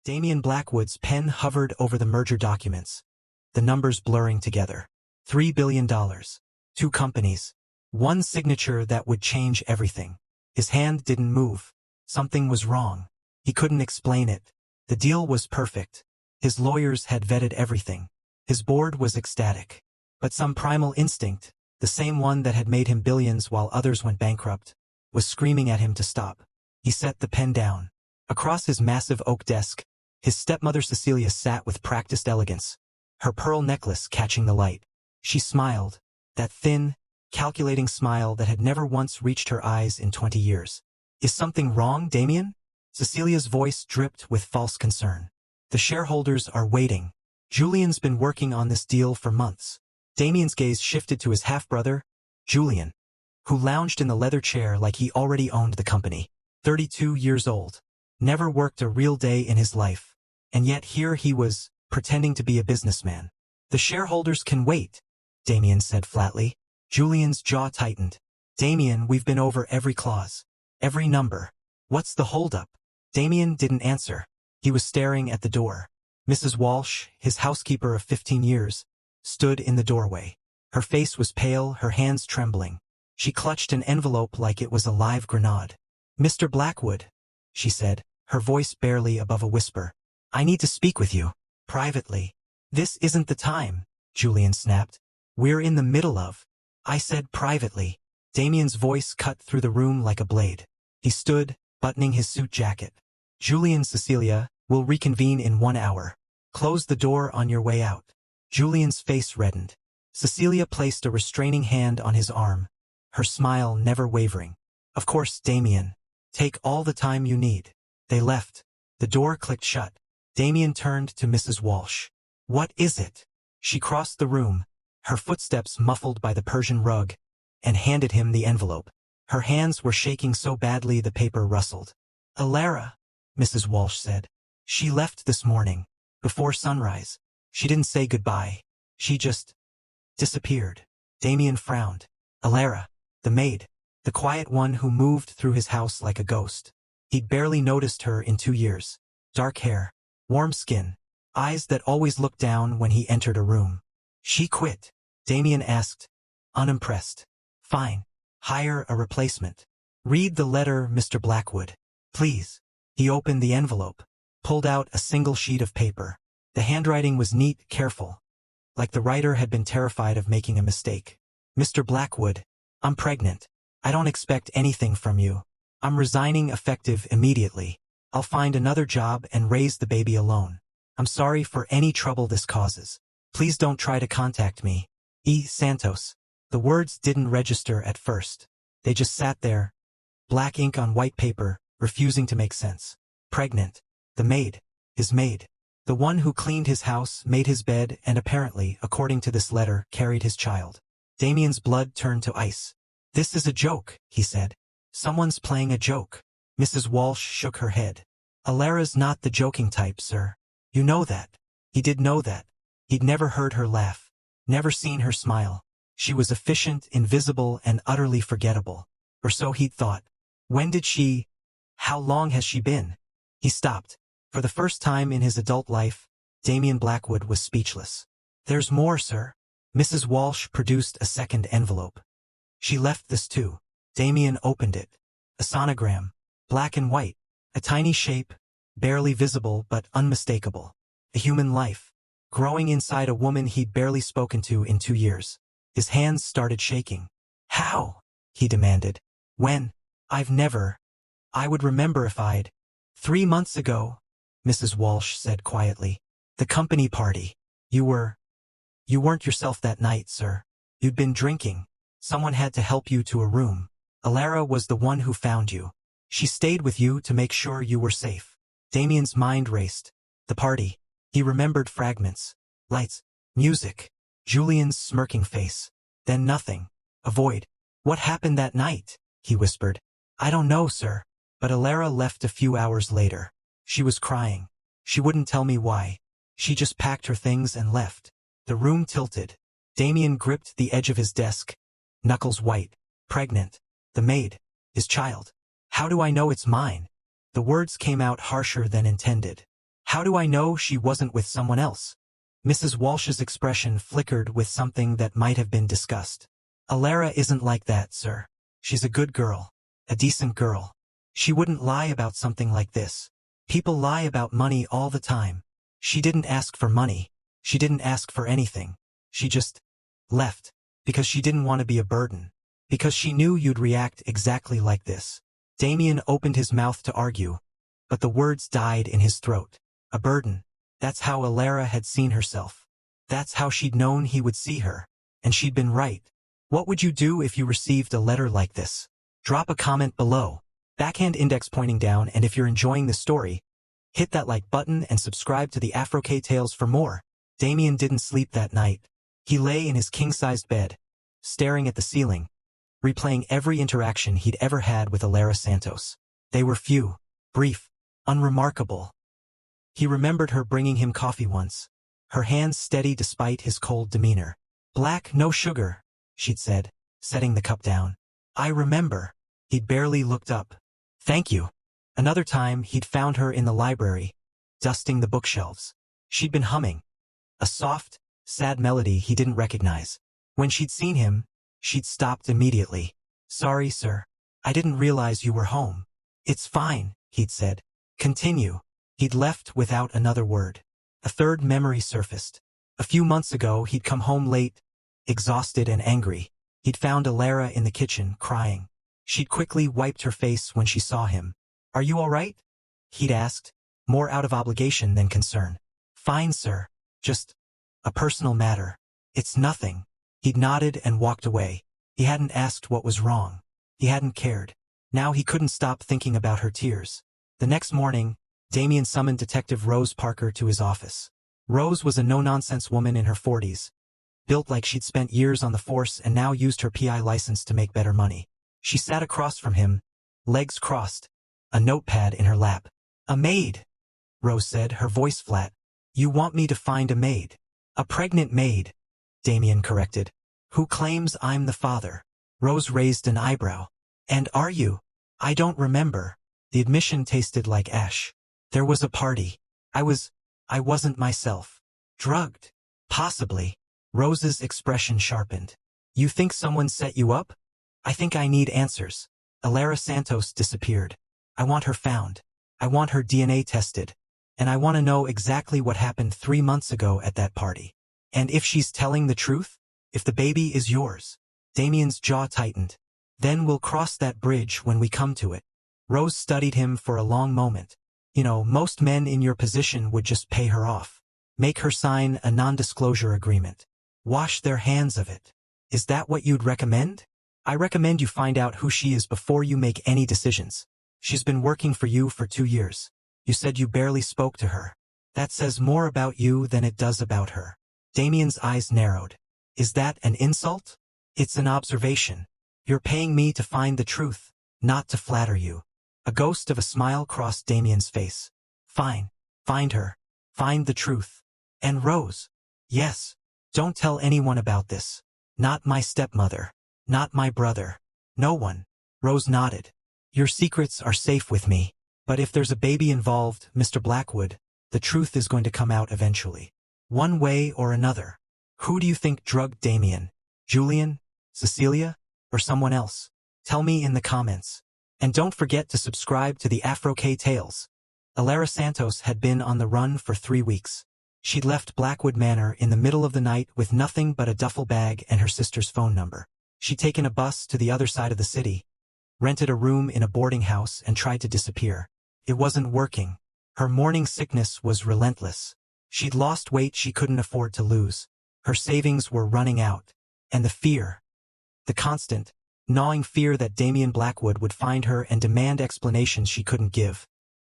Damien Blackwood's pen hovered over the merger documents, the numbers blurring together. $3 billion. 2 companies. One signature that would change everything. His hand didn't move. Something was wrong. He couldn't explain it. The deal was perfect. His lawyers had vetted everything. His board was ecstatic. But some primal instinct, the same one that had made him billions while others went bankrupt, was screaming at him to stop. He set the pen down. Across his massive oak desk, his stepmother Cecilia sat with practiced elegance, her pearl necklace catching the light. She smiled, that thin, calculating smile that had never once reached her eyes in 20 years. "Is something wrong, Damien?" Cecilia's voice dripped with false concern. "The shareholders are waiting. Julian's been working on this deal for months." Damien's gaze shifted to his half-brother, Julian, who lounged in the leather chair like he already owned the company. 32 years old. Never worked a real day in his life. And yet here he was, pretending to be a businessman. "The shareholders can wait," Damien said flatly. Julian's jaw tightened. "Damien, we've been over every clause. Every number. What's the holdup?" Damien didn't answer. He was staring at the door. Mrs. Walsh, his housekeeper of 15 years, stood in the doorway. Her face was pale, her hands trembling. She clutched an envelope like it was a live grenade. "Mr. Blackwood," she said, her voice barely above a whisper. "I need to speak with you. Privately." "This isn't the time," Julian snapped. "We're in the middle of—" "I said privately." Damien's voice cut through the room like a blade. He stood, buttoning his suit jacket. "Julian, Cecilia, we'll reconvene in 1 hour. Close the door on your way out." Julian's face reddened. Cecilia placed a restraining hand on his arm, her smile never wavering. "Of course, Damien. Take all the time you need." They left. The door clicked shut. Damien turned to Mrs. Walsh. "What is it?" She crossed the room, her footsteps muffled by the Persian rug, and handed him the envelope. Her hands were shaking so badly the paper rustled. "Elara," Mrs. Walsh said. "She left this morning, before sunrise. She didn't say goodbye. She just disappeared." Damien frowned. Elara, the maid, the quiet one who moved through his house like a ghost. He'd barely noticed her in 2 years. Dark hair, warm skin, eyes that always looked down when he entered a room. "She quit?" Damien asked, unimpressed. "Fine. Hire a replacement. Read the letter, Mr. Blackwood. Please." He opened the envelope, pulled out a single sheet of paper. The handwriting was neat, careful, like the writer had been terrified of making a mistake. "Mr. Blackwood, I'm pregnant. I don't expect anything from you. I'm resigning effective immediately. I'll find another job and raise the baby alone. I'm sorry for any trouble this causes. Please don't try to contact me. E. Santos." The words didn't register at first. They just sat there, black ink on white paper, refusing to make sense. Pregnant. The maid. His maid. The one who cleaned his house, made his bed, and apparently, according to this letter, carried his child. Damien's blood turned to ice. "This is a joke," he said. "Someone's playing a joke." Mrs. Walsh shook her head. "Elara's not the joking type, sir. You know that." He did know that. He'd never heard her laugh, never seen her smile. She was efficient, invisible, and utterly forgettable. Or so he'd thought. When did she— how long has she been? He stopped. For the first time in his adult life, Damien Blackwood was speechless. "There's more, sir." Mrs. Walsh produced a second envelope. "She left this too." Damien opened it. A sonogram. Black and white. A tiny shape, barely visible but unmistakable. A human life, growing inside a woman he'd barely spoken to in 2 years. His hands started shaking. "How?" he demanded. "When? I've never— I would remember if I'd— 3 months ago," Mrs. Walsh said quietly. "The company party. You weren't yourself that night, sir. You'd been drinking. Someone had to help you to a room. Elara was the one who found you. She stayed with you to make sure you were safe." Damien's mind raced. The party. He remembered fragments. Lights. Music. Julian's smirking face. Then nothing. A void. "What happened that night?" he whispered. "I don't know, sir. But Elara left a few hours later. She was crying. She wouldn't tell me why. She just packed her things and left." The room tilted. Damien gripped the edge of his desk, knuckles white. "Pregnant. The maid. His child. How do I know it's mine?" The words came out harsher than intended. How do I know she wasn't with someone else? Mrs. Walsh's expression flickered with something that might have been disgust. Elara isn't like that, sir. She's a good girl. A decent girl. She wouldn't lie about something like this. People lie about money all the time. She didn't ask for money. She didn't ask for anything. She just left. Because she didn't want to be a burden. Because she knew you'd react exactly like this. Damien opened his mouth to argue, but the words died in his throat. A burden. That's how Elara had seen herself. That's how she'd known he would see her. And she'd been right. What would you do if you received a letter like this? Drop a comment below. Backhand index pointing down, and if you're enjoying the story, hit that like button and subscribe to the Afro-K Tales for more. Damien didn't sleep that night. He lay in his king-sized bed, staring at the ceiling, replaying every interaction he'd ever had with Elara Santos. They were few, brief, unremarkable. He remembered her bringing him coffee once, her hands steady despite his cold demeanor. "Black, no sugar," she'd said, setting the cup down. "I remember." He'd barely looked up. "Thank you." Another time, he'd found her in the library, dusting the bookshelves. She'd been humming, a soft, sad melody he didn't recognize. When she'd seen him, she'd stopped immediately. "Sorry, sir. I didn't realize you were home." "It's fine," he'd said. "Continue." He'd left without another word. A third memory surfaced. A few months ago, he'd come home late, exhausted and angry. He'd found Elara in the kitchen, crying. She'd quickly wiped her face when she saw him. "Are you all right?" he'd asked, more out of obligation than concern. "Fine, sir. Just a personal matter." "It's nothing." He'd nodded and walked away. He hadn't asked what was wrong. He hadn't cared. Now he couldn't stop thinking about her tears. The next morning, Damien summoned Detective Rose Parker to his office. Rose was a no-nonsense woman in her 40s, built like she'd spent years on the force and now used her PI license to make better money. She sat across from him, legs crossed, a notepad in her lap. "A maid," Rose said, her voice flat. "You want me to find a maid?" "A pregnant maid," Damien corrected. "Who claims I'm the father." Rose raised an eyebrow. "And are you?" "I don't remember." The admission tasted like ash. "There was a party. I wasn't myself." "Drugged?" "Possibly." Rose's expression sharpened. "You think someone set you up?" "I think I need answers." Elara Santos disappeared. "I want her found. I want her DNA tested. And I want to know exactly what happened 3 months ago at that party. And if she's telling the truth, if the baby is yours." Damien's jaw tightened. "Then we'll cross that bridge when we come to it." Rose studied him for a long moment. "You know, most men in your position would just pay her off. Make her sign a non-disclosure agreement. Wash their hands of it. Is that what you'd recommend?" "I recommend you find out who she is before you make any decisions. She's been working for you for 2 years. You said you barely spoke to her. That says more about you than it does about her." Damien's eyes narrowed. "Is that an insult?" "It's an observation. You're paying me to find the truth, not to flatter you." A ghost of a smile crossed Damien's face. "Fine. Find her. Find the truth. And Rose." "Yes. Don't tell anyone about this. Not my stepmother. Not my brother. No one." Rose nodded. "Your secrets are safe with me. But if there's a baby involved, Mr. Blackwood, the truth is going to come out eventually. One way or another." "Who do you think drugged Damien? Julian? Cecilia? Or someone else? Tell me in the comments. And don't forget to subscribe to the Afro-K Tales." Elara Santos had been on the run for 3 weeks. She'd left Blackwood Manor in the middle of the night with nothing but a duffel bag and her sister's phone number. She'd taken a bus to the other side of the city, rented a room in a boarding house and tried to disappear. It wasn't working. Her morning sickness was relentless. She'd lost weight she couldn't afford to lose. Her savings were running out. And the fear, the constant, gnawing fear that Damien Blackwood would find her and demand explanations she couldn't give,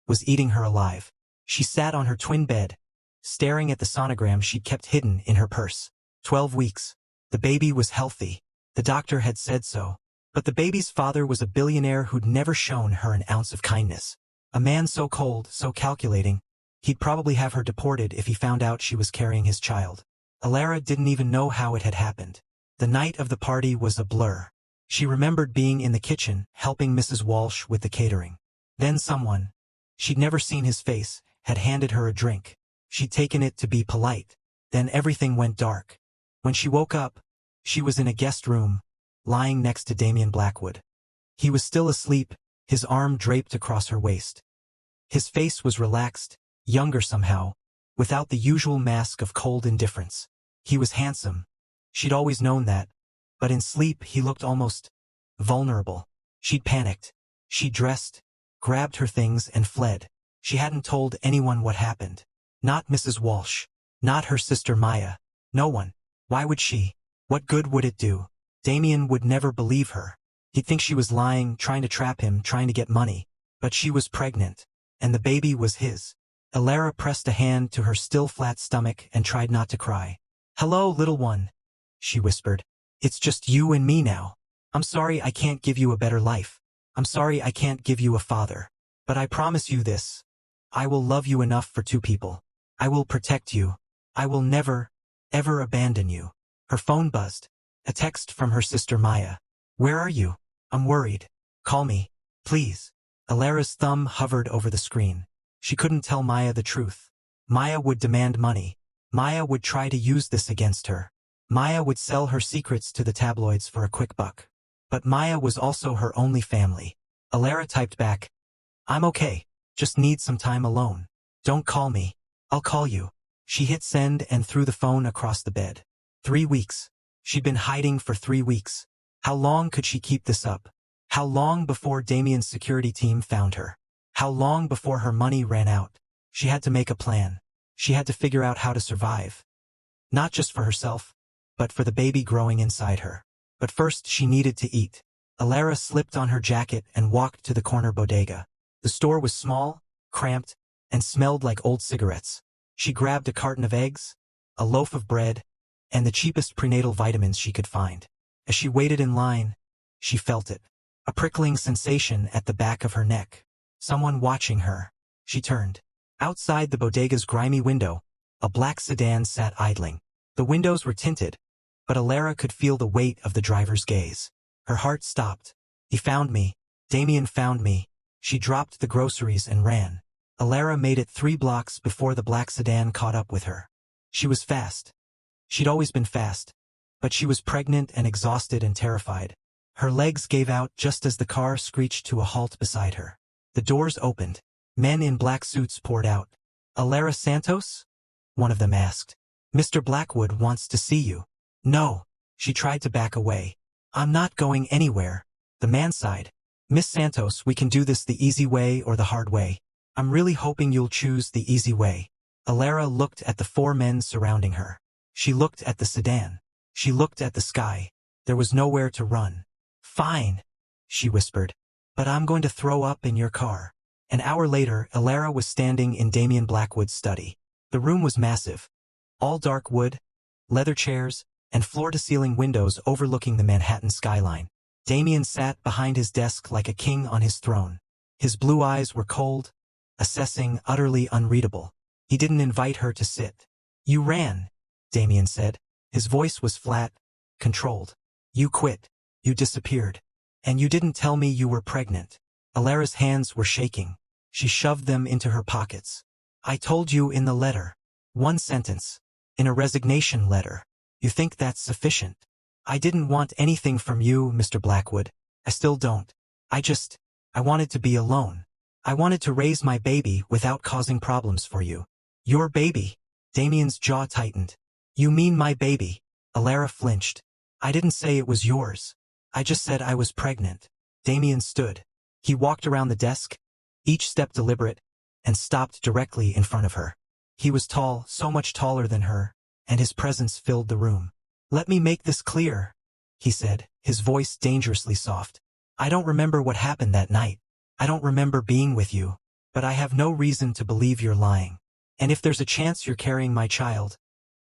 was eating her alive. She sat on her twin bed, staring at the sonogram she'd kept hidden in her purse. 12 weeks. The baby was healthy. The doctor had said so. But the baby's father was a billionaire who'd never shown her an ounce of kindness. A man so cold, so calculating, he'd probably have her deported if he found out she was carrying his child. Elara didn't even know how it had happened. The night of the party was a blur. She remembered being in the kitchen, helping Mrs. Walsh with the catering. Then someone, she'd never seen his face, had handed her a drink. She'd taken it to be polite. Then everything went dark. When she woke up, she was in a guest room, lying next to Damien Blackwood. He was still asleep, his arm draped across her waist. His face was relaxed, younger somehow, without the usual mask of cold indifference. He was handsome. She'd always known that, but in sleep he looked almost vulnerable. She'd panicked. She dressed, grabbed her things and fled. She hadn't told anyone what happened. Not Mrs. Walsh. Not her sister Maya. No one. Why would she? What good would it do? Damien would never believe her. He'd think she was lying, trying to trap him, trying to get money. But she was pregnant. And the baby was his. Elara pressed a hand to her still flat stomach and tried not to cry. "Hello, little one," she whispered. "It's just you and me now. I'm sorry I can't give you a better life. I'm sorry I can't give you a father. But I promise you this. I will love you enough for two people. I will protect you. I will never, ever abandon you." Her phone buzzed. A text from her sister Maya. "Where are you? I'm worried. Call me, please." Elara's thumb hovered over the screen. She couldn't tell Maya the truth. Maya would demand money. Maya would try to use this against her. Maya would sell her secrets to the tabloids for a quick buck. But Maya was also her only family. Elara typed back, "I'm okay. Just need some time alone. Don't call me. I'll call you." She hit send and threw the phone across the bed. 3 weeks. She'd been hiding for 3 weeks. How long could she keep this up? How long before Damien's security team found her? How long before her money ran out? She had to make a plan. She had to figure out how to survive. Not just for herself, but for the baby growing inside her. But first she needed to eat. Elara slipped on her jacket and walked to the corner bodega. The store was small, cramped, and smelled like old cigarettes. She grabbed a carton of eggs, a loaf of bread, and the cheapest prenatal vitamins she could find. As she waited in line, she felt it. A prickling sensation at the back of her neck. Someone watching her. She turned. Outside the bodega's grimy window, a black sedan sat idling. The windows were tinted, but Elara could feel the weight of the driver's gaze. Her heart stopped. "He found me. Damien found me." She dropped the groceries and ran. Elara made it 3 blocks before the black sedan caught up with her. She was fast. She'd always been fast, but she was pregnant and exhausted and terrified. Her legs gave out just as the car screeched to a halt beside her. The doors opened. Men in black suits poured out. "Elara Santos?" one of them asked. "Mr. Blackwood wants to see you." "No." She tried to back away. "I'm not going anywhere." The man sighed. "Miss Santos, we can do this the easy way or the hard way. I'm really hoping you'll choose the easy way." Elara looked at the 4 men surrounding her. She looked at the sedan. She looked at the sky. There was nowhere to run. "Fine," she whispered. "But I'm going to throw up in your car." An hour later, Elara was standing in Damien Blackwood's study. The room was massive. All dark wood, leather chairs, and floor-to-ceiling windows overlooking the Manhattan skyline. Damien sat behind his desk like a king on his throne. His blue eyes were cold, assessing, utterly unreadable. He didn't invite her to sit. "You ran," Damien said. His voice was flat, controlled. "You quit. You disappeared. And you didn't tell me you were pregnant." Elara's hands were shaking. She shoved them into her pockets. "I told you in the letter. 1 sentence. In a resignation letter. You think that's sufficient? I didn't want anything from you, Mr. Blackwood. I still don't. I wanted to be alone. I wanted to raise my baby without causing problems for you." "Your baby?" Damien's jaw tightened. "You mean my baby?" Elara flinched. "I didn't say it was yours. I just said I was pregnant." Damien stood. He walked around the desk, each step deliberate, and stopped directly in front of her. He was tall, so much taller than her, and his presence filled the room. "Let me make this clear," he said, his voice dangerously soft. "I don't remember what happened that night. I don't remember being with you, but I have no reason to believe you're lying. And if there's a chance you're carrying my child,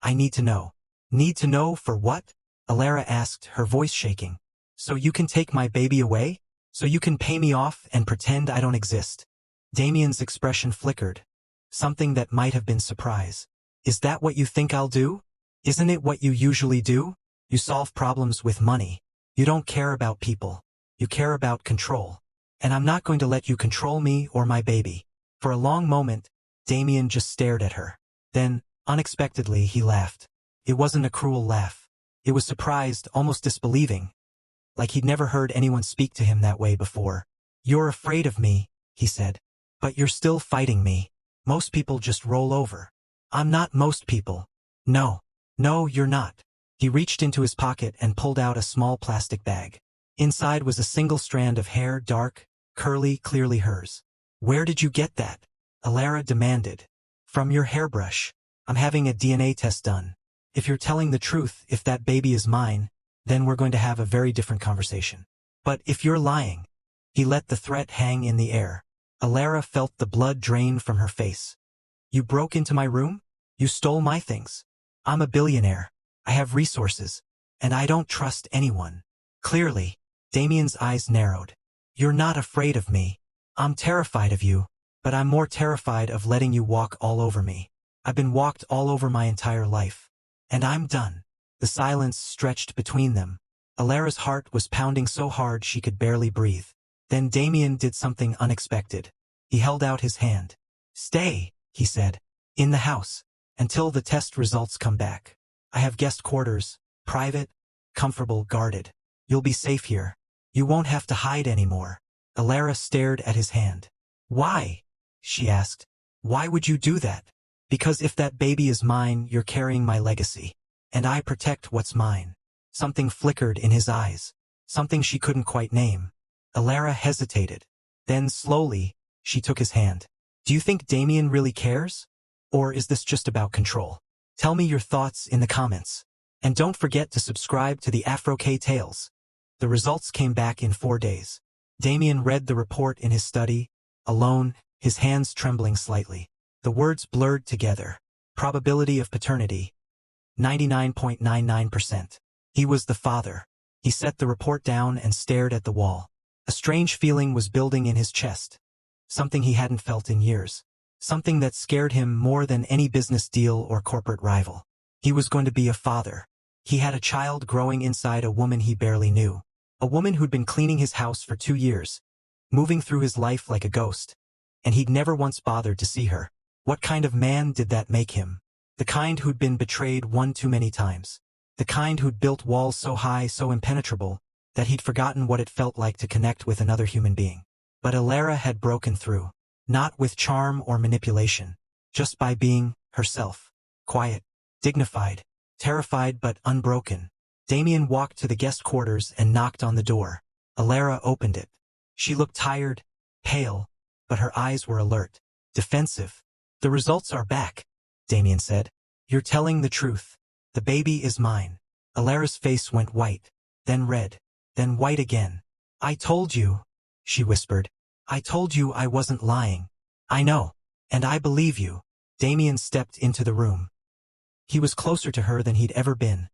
I need to know." "Need to know for what?" Elara asked, her voice shaking. "So you can take my baby away? So you can pay me off and pretend I don't exist?" Damien's expression flickered. Something that might have been surprise. "Is that what you think I'll do? Isn't it what you usually do? You solve problems with money. You don't care about people. You care about control. And I'm not going to let you control me or my baby." For a long moment, Damien just stared at her. Then, unexpectedly, he laughed. It wasn't a cruel laugh. It was surprised, almost disbelieving. Like he'd never heard anyone speak to him that way before. "You're afraid of me," he said. "But you're still fighting me. Most people just roll over." "I'm not most people." "No. No, you're not." He reached into his pocket and pulled out a small plastic bag. Inside was a single strand of hair, dark, curly, clearly hers. "Where did you get that?" Elara demanded. "From your hairbrush. I'm having a DNA test done. If you're telling the truth, if that baby is mine, then we're going to have a very different conversation. But if you're lying..." He let the threat hang in the air. Elara felt the blood drain from her face. "You broke into my room? You stole my things. I'm a billionaire. I have resources. And I don't trust anyone." Clearly, Damien's eyes narrowed. "You're not afraid of me. I'm terrified of you, but I'm more terrified of letting you walk all over me. I've been walked all over my entire life. And I'm done." The silence stretched between them. Elara's heart was pounding so hard she could barely breathe. Then Damien did something unexpected. He held out his hand. "Stay," he said. "In the house. Until the test results come back. I have guest quarters. Private, comfortable, guarded. You'll be safe here. You won't have to hide anymore." Elara stared at his hand. "Why?" she asked. "Why would you do that?" "Because if that baby is mine, you're carrying my legacy. And I protect what's mine." Something flickered in his eyes. Something she couldn't quite name. Elara hesitated. Then slowly, she took his hand. "Do you think Damien really cares? Or is this just about control? Tell me your thoughts in the comments. And don't forget to subscribe to the Afro-K Tales." The results came back in 4 days. Damien read the report in his study, alone, his hands trembling slightly. The words blurred together. Probability of paternity. 99.99%. He was the father. He set the report down and stared at the wall. A strange feeling was building in his chest. Something he hadn't felt in years. Something that scared him more than any business deal or corporate rival. He was going to be a father. He had a child growing inside a woman he barely knew. A woman who'd been cleaning his house for 2 years, moving through his life like a ghost. And he'd never once bothered to see her. What kind of man did that make him? The kind who'd been betrayed one too many times. The kind who'd built walls so high, so impenetrable, that he'd forgotten what it felt like to connect with another human being. But Elara had broken through. Not with charm or manipulation. Just by being herself. Quiet, dignified, terrified but unbroken. Damien walked to the guest quarters and knocked on the door. Elara opened it. She looked tired, pale, but her eyes were alert, defensive. "The results are back," Damien said. "You're telling the truth. The baby is mine." Elara's face went white, then red, then white again. "I told you," she whispered. "I told you I wasn't lying." "I know. And I believe you." Damien stepped into the room. He was closer to her than he'd ever been.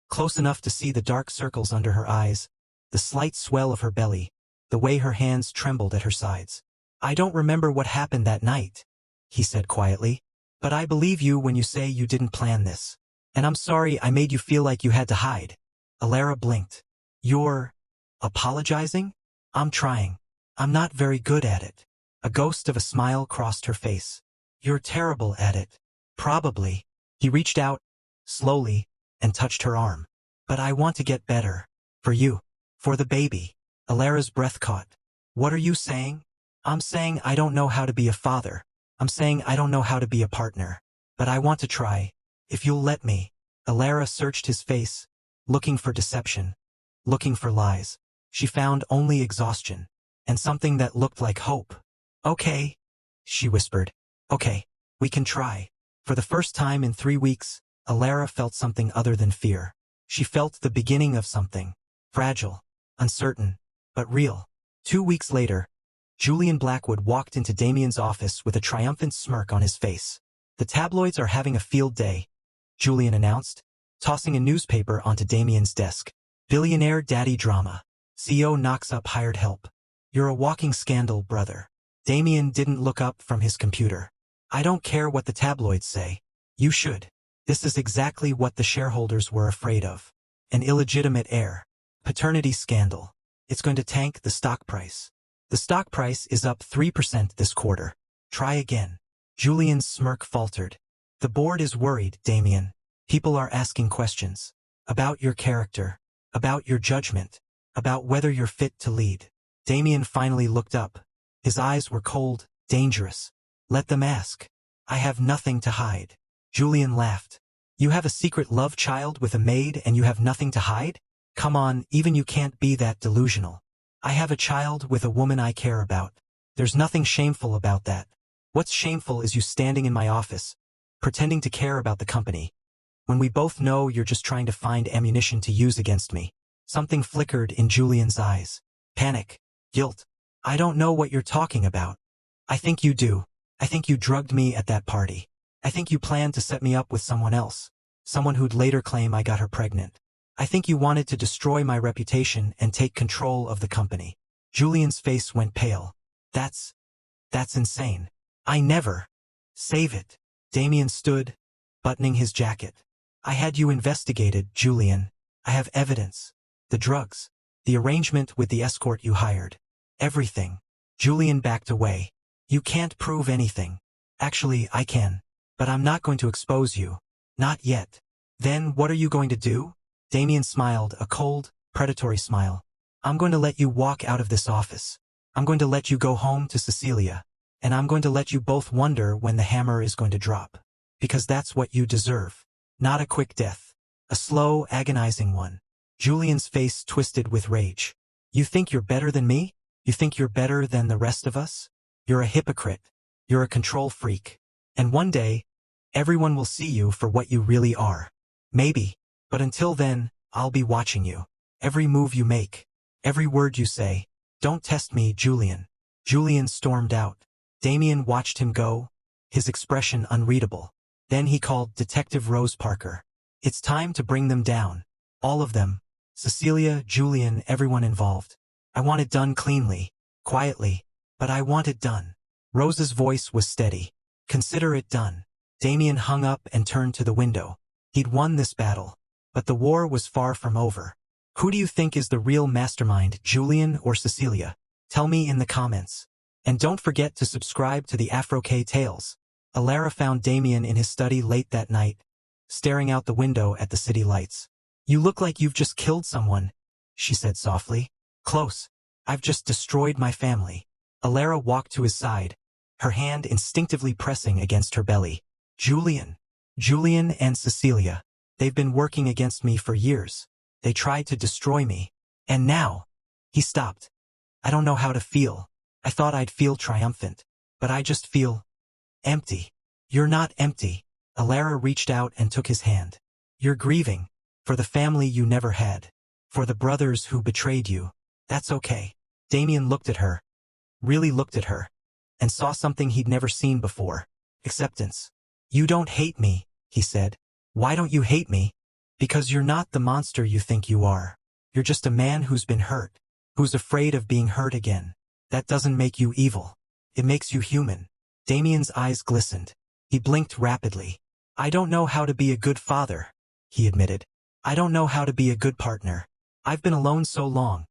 Close enough to see the dark circles under her eyes, the slight swell of her belly, the way her hands trembled at her sides. "I don't remember what happened that night," he said quietly. "But I believe you when you say you didn't plan this. And I'm sorry I made you feel like you had to hide." Elara blinked. "You're apologizing?" "I'm trying. I'm not very good at it." A ghost of a smile crossed her face. "You're terrible at it." "Probably." He reached out, slowly, and touched her arm. "But I want to get better. For you. For the baby." Elara's breath caught. "What are you saying?" "I'm saying I don't know how to be a father. I'm saying I don't know how to be a partner. But I want to try. If you'll let me." Elara searched his face, looking for deception, looking for lies. She found only exhaustion, and something that looked like hope. "Okay," she whispered. "Okay, we can try." For the first time in 3 weeks, Elara felt something other than fear. She felt the beginning of something. Fragile, uncertain, but real. 2 weeks later, Julian Blackwood walked into Damien's office with a triumphant smirk on his face. "The tabloids are having a field day," Julian announced, tossing a newspaper onto Damien's desk. "Billionaire daddy drama. CEO knocks up hired help. You're a walking scandal, brother." Damien didn't look up from his computer. "I don't care what the tabloids say. You should. This is exactly what the shareholders were afraid of. An illegitimate heir. Paternity scandal. It's going to tank the stock price. The stock price is up 3% this quarter. Try again." Julian's smirk faltered. The board is worried, Damien. People are asking questions. About your character. About your judgment. About whether you're fit to lead. Damien finally looked up. His eyes were cold, dangerous. Let them ask. I have nothing to hide. Julian laughed. You have a secret love child with a maid and you have nothing to hide? Come on, even you can't be that delusional. I have a child with a woman I care about. There's nothing shameful about that. What's shameful is you standing in my office, pretending to care about the company, when we both know you're just trying to find ammunition to use against me. Something flickered in Julian's eyes. Panic. Guilt. I don't know what you're talking about. I think you do. I think you drugged me at that party. I think you planned to set me up with someone else. Someone who'd later claim I got her pregnant. I think you wanted to destroy my reputation and take control of the company. Julian's face went pale. That's insane. I never. Save it. Damien stood, buttoning his jacket. I had you investigated, Julian. I have evidence. The drugs. The arrangement with the escort you hired. Everything. Julian backed away. You can't prove anything. Actually, I can. But I'm not going to expose you. Not yet. Then what are you going to do? Damien smiled, a cold, predatory smile. I'm going to let you walk out of this office. I'm going to let you go home to Cecilia. And I'm going to let you both wonder when the hammer is going to drop. Because that's what you deserve. Not a quick death. A slow, agonizing one. Julian's face twisted with rage. You think you're better than me? You think you're better than the rest of us? You're a hypocrite. You're a control freak. And one day, everyone will see you for what you really are. Maybe. But until then, I'll be watching you. Every move you make. Every word you say. Don't test me, Julian. Julian stormed out. Damien watched him go, his expression unreadable. Then he called Detective Rose Parker. It's time to bring them down. All of them. Cecilia, Julian, everyone involved. I want it done cleanly, quietly, but I want it done. Rose's voice was steady. Consider it done. Damien hung up and turned to the window. He'd won this battle. But the war was far from over. Who do you think is the real mastermind, Julian or Cecilia? Tell me in the comments. And don't forget to subscribe to the Afro-K Tales. Elara found Damien in his study late that night, staring out the window at the city lights. You look like you've just killed someone, she said softly. Close. I've just destroyed my family. Elara walked to his side, her hand instinctively pressing against her belly. Julian and Cecilia. They've been working against me for years. They tried to destroy me. And now. He stopped. I don't know how to feel. I thought I'd feel triumphant. But I just feel empty. You're not empty. Elara reached out and took his hand. You're grieving. For the family you never had. For the brothers who betrayed you. That's okay. Damien looked at her. Really looked at her. And saw something he'd never seen before. Acceptance. You don't hate me, he said. Why don't you hate me? Because you're not the monster you think you are. You're just a man who's been hurt. Who's afraid of being hurt again. That doesn't make you evil. It makes you human. Damien's eyes glistened. He blinked rapidly. I don't know how to be a good father, he admitted. I don't know how to be a good partner. I've been alone so long.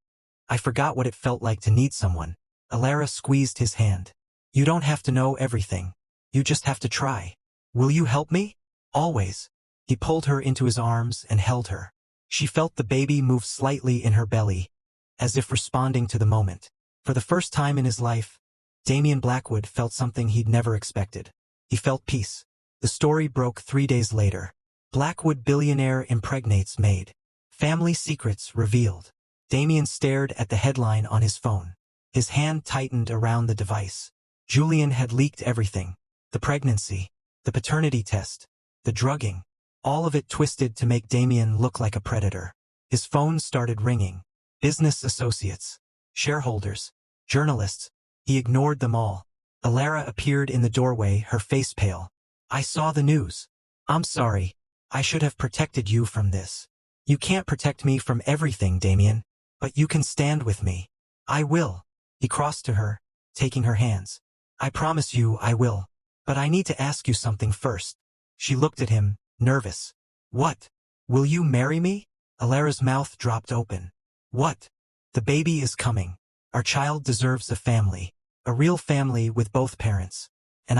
I forgot what it felt like to need someone. Elara squeezed his hand. You don't have to know everything. You just have to try. Will you help me? Always. He pulled her into his arms and held her. She felt the baby move slightly in her belly, as if responding to the moment. For the first time in his life, Damien Blackwood felt something he'd never expected. He felt peace. The story broke 3 days later. Blackwood billionaire impregnates Maid. Family secrets revealed. Damien stared at the headline on his phone. His hand tightened around the device. Julian had leaked everything. The pregnancy, the paternity test, the drugging. All of it twisted to make Damien look like a predator. His phone started ringing. Business associates, shareholders, journalists. He ignored them all. Elara appeared in the doorway, her face pale. I saw the news. I'm sorry. I should have protected you from this. You can't protect me from everything, Damien. But you can stand with me. I will. He crossed to her, taking her hands. I promise you I will. But I need to ask you something first. She looked at him, nervous. What? Will you marry me? Elara's mouth dropped open. What? The baby is coming. Our child deserves a family. A real family with both parents. And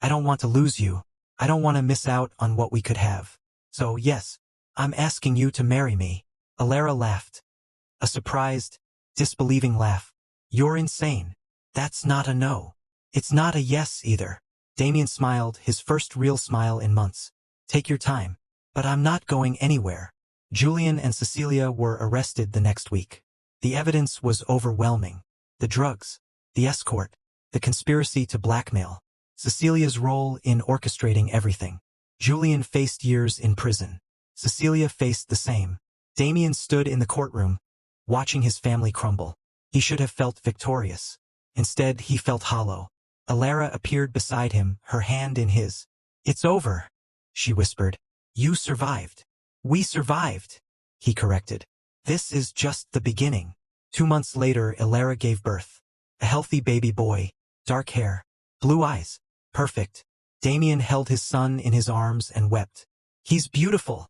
I don't want to lose you. I don't want to miss out on what we could have. So yes, I'm asking you to marry me. Elara laughed. A surprised, disbelieving laugh. You're insane. That's not a no. It's not a yes either. Damien smiled, his first real smile in months. Take your time. But I'm not going anywhere. Julian and Cecilia were arrested the next week. The evidence was overwhelming. The drugs, the escort, the conspiracy to blackmail, Cecilia's role in orchestrating everything. Julian faced years in prison. Cecilia faced the same. Damien stood in the courtroom, watching his family crumble. He should have felt victorious. Instead, he felt hollow. Elara appeared beside him, her hand in his. It's over, she whispered. You survived. We survived, he corrected. This is just the beginning. 2 months later, Elara gave birth. A healthy baby boy, dark hair, blue eyes, perfect. Damien held his son in his arms and wept. He's beautiful,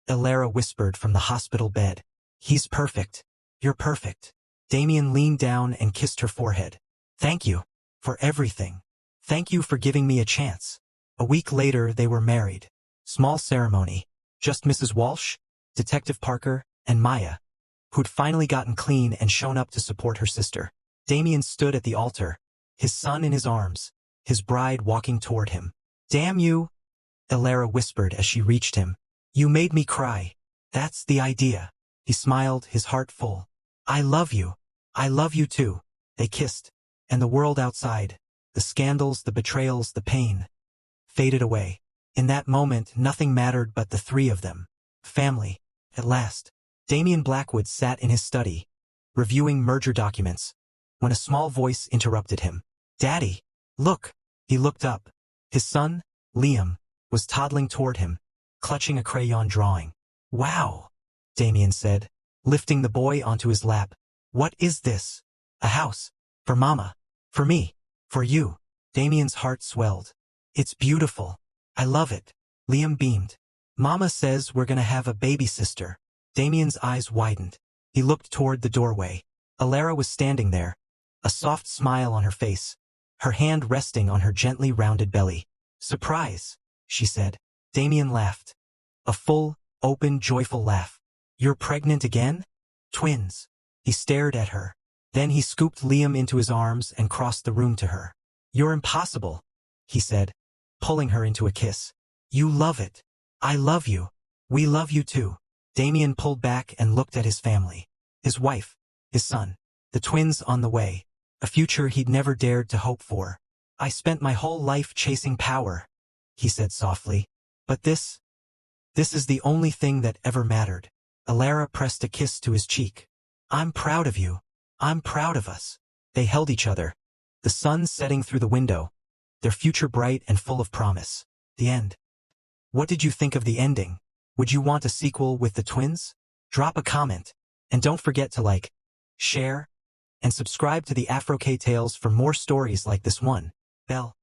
Elara whispered from the hospital bed. He's perfect. You're perfect. Damien leaned down and kissed her forehead. Thank you for everything. Thank you for giving me a chance. A week later, they were married. Small ceremony. Just Mrs. Walsh, Detective Parker, and Maya, who'd finally gotten clean and shown up to support her sister. Damien stood at the altar, his son in his arms, his bride walking toward him. Damn you, Elara whispered as she reached him. You made me cry. That's the idea. He smiled, his heart full. I love you. I love you too. They kissed, and the world outside, the scandals, the betrayals, the pain, faded away. In that moment, nothing mattered but the three of them. Family, at last. Damien Blackwood sat in his study, reviewing merger documents, when a small voice interrupted him. Daddy, look. He looked up. His son, Liam, was toddling toward him, clutching a crayon drawing. Wow, Damien said, lifting the boy onto his lap. What is this? A house. For Mama. For me. For you. Damien's heart swelled. It's beautiful. I love it. Liam beamed. Mama says we're gonna have a baby sister. Damien's eyes widened. He looked toward the doorway. Elara was standing there, a soft smile on her face, her hand resting on her gently rounded belly. Surprise, she said. Damien laughed. A full, open, joyful laugh. You're pregnant again? Twins. He stared at her. Then he scooped Liam into his arms and crossed the room to her. You're impossible, he said, pulling her into a kiss. You love it. I love you. We love you too. Damien pulled back and looked at his family. His wife, his son, the twins on the way, a future he'd never dared to hope for. I spent my whole life chasing power, he said softly. But this is the only thing that ever mattered. Elara pressed a kiss to his cheek. I'm proud of you. I'm proud of us. They held each other, the sun setting through the window, their future bright and full of promise. The end. What did you think of the ending? Would you want a sequel with the twins? Drop a comment. And don't forget to like, share, and subscribe to the Afro-K Tales for more stories like this one. Bell.